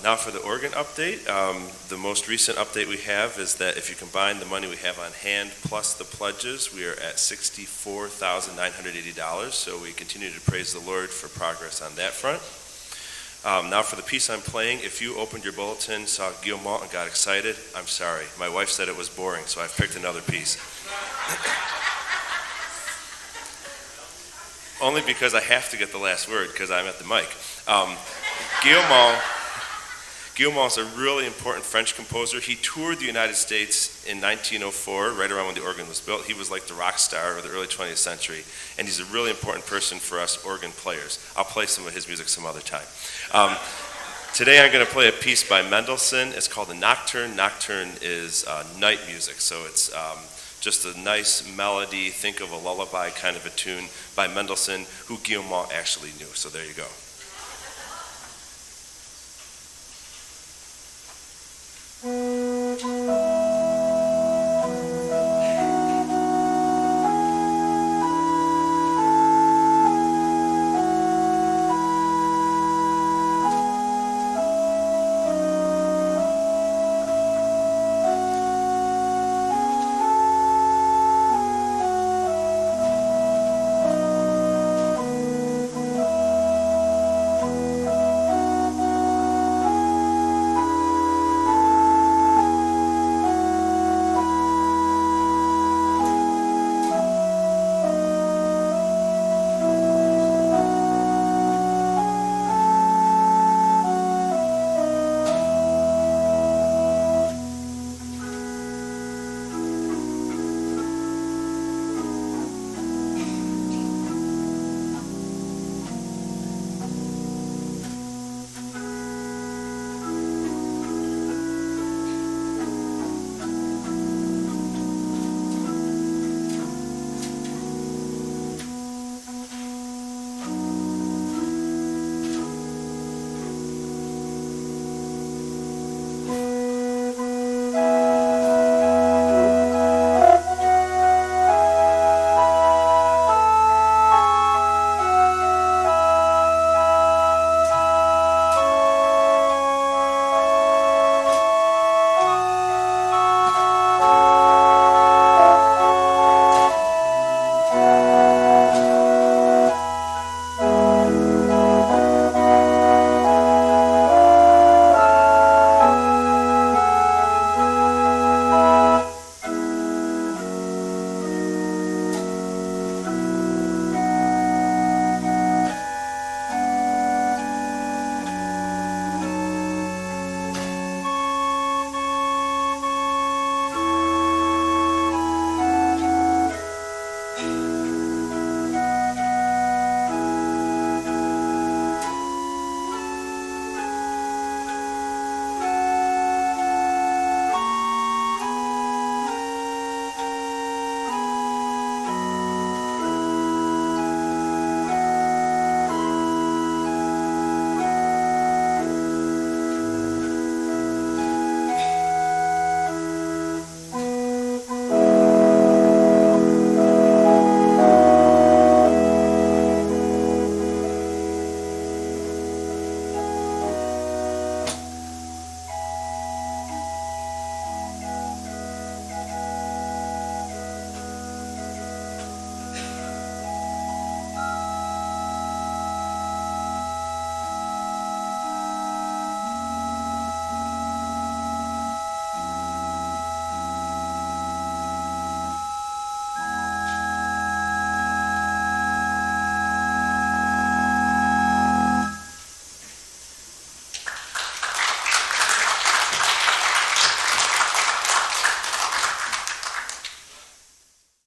Now for the organ update, the most recent update we have is that if you combine the money we have on hand plus the pledges, we are at $64,980. So we continue to praise the Lord for progress on that front. Now for the piece I'm playing, if you opened your bulletin, saw Guillemot and got excited, I'm sorry. My wife said it was boring, so I've picked another piece. Only because I have to get the last word because I'm at the mic. Guillemot's a really important French composer. He toured the United States in 1904, right around when the organ was built. He was like the rock star of the early 20th century, and he's a really important person for us organ players. I'll play some of his music some other time. Today I'm going to play a piece by Mendelssohn. It's called the Nocturne. Nocturne is night music, so it's just a nice melody, think of a lullaby kind of a tune by Mendelssohn, who Guillemot actually knew. So there you go.